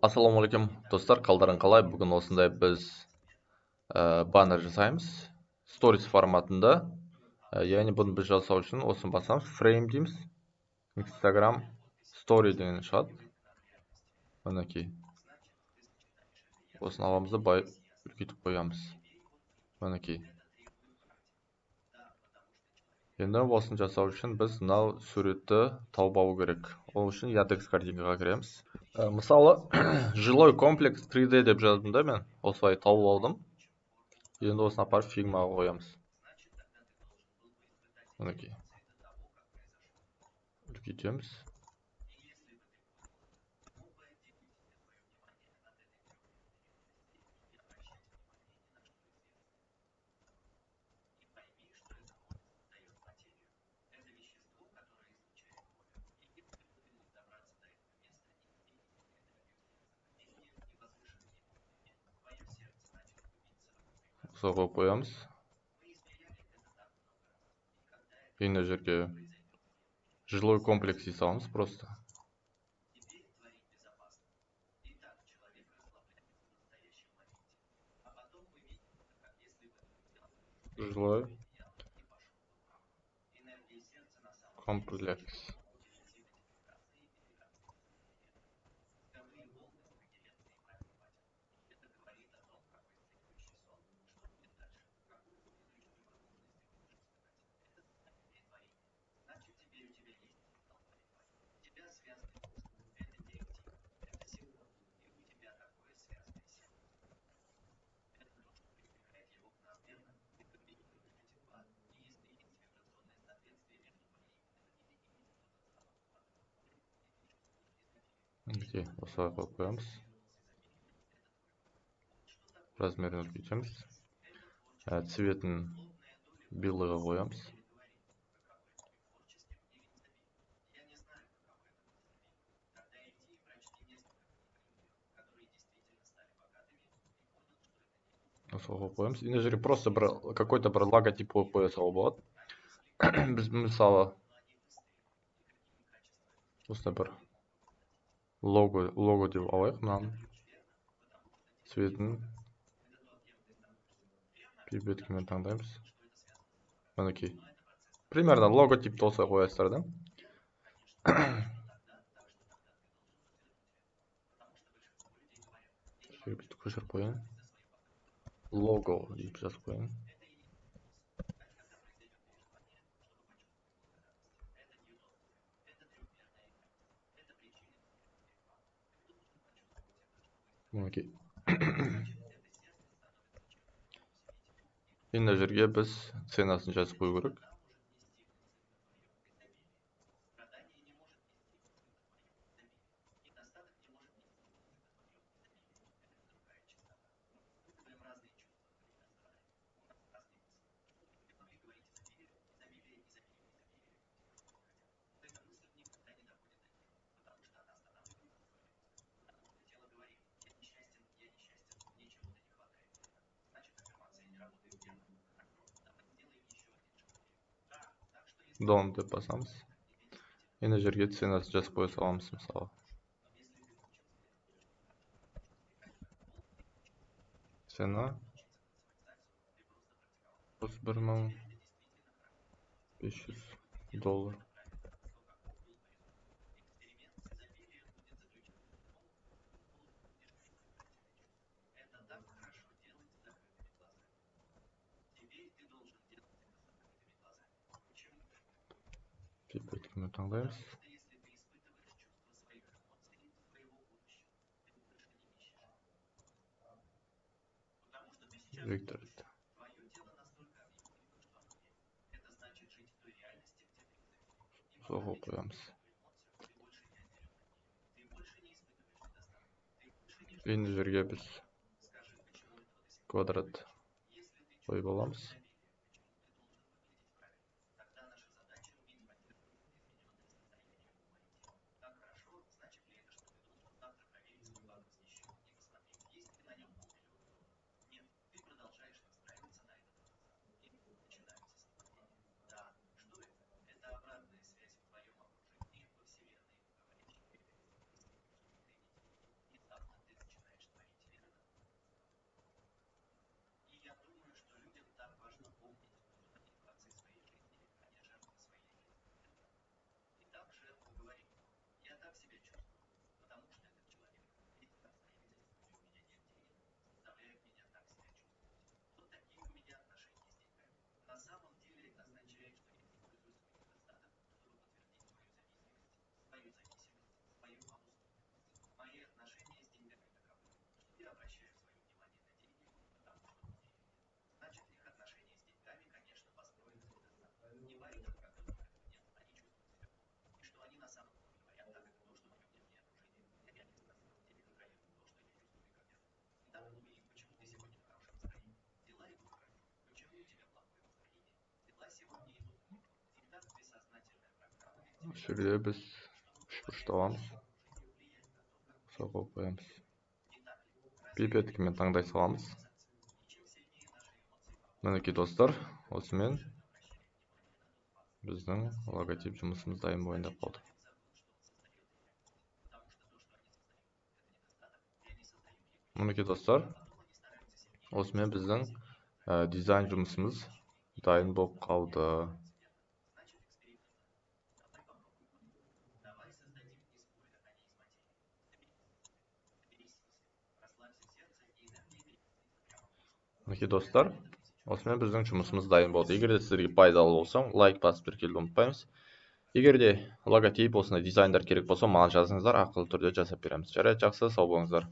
Ассалаумағалейкум достар, қалдарың қалай? Бүгін осындай біз баннер жасаймыз сторис форматында. Яғни бұны біз жасау үшін осыны басамыз, фрейм дейміз, Instagram story деген шығады. Мінекей осыны аламыз да бай үлкейтіп қоямыз. Мінекей енді осыны жасау үшін біз мынау суретті тауып алу керек. Ол үшін Яндекс картинкаға кіреміз. Мысалы жилой комплекс 3D деп жаздым да мен, осылай тауып алдым. Енді осыны апарып фигмаға қоямыз. Мінекей үлкейтеміз. Осылай қойып қоямыз. Енді жерге жилой комплекс саламыз просто. Жилой комплекс. Мінекей осылай қойып қоямыз. Размерін үлкейтеміз. Цветін белыйға қоямыз. Осылай қойып қоямыз. Енді жерге просто какой-то бір логотип қойып қоя салуға болады. Біз мысалы осындай бір лого деп алайық. Мынаның цветін беткемен таңдаймыз. Мінекей. Примерно логотипті осылай қоясыздар да. Бүйтіп көшіріп қояйын. Лого deyip жазып қояйын. Мінекей. Енді жерге біз ценасын жазып қою керек. Дон деп басамыз. Енді жерге ценасын жазып қоя саламыз мысалы. Цена $1500. Беткемен таңдаймыз. Виктор. Соғып қоямыз. Енді жерге біз квадрат қойып аламыз. Осы жерде біз үшбұрышты аламыз. Осылай қойып қоямыз. Пипеткімен таңдай саламыз. Мінекей достар, осымен біздің логотип жұмысымыз дайын ойындап қалды. Мінекей достар, осымен біздің дизайн жұмысымыз дайын болып қалды. Мінекей достар, осымен біздің жұмысымыз дайын болды. Егер де сіздерге пайдалы болса, лайк басып тіркелуді ұмытпаймыз. Егер де логотип осындай дизайндар керек болса, маған жазыңыздар, ақылы түрде жасап береміз. Жарайды, жақсы, сау болыңыздар.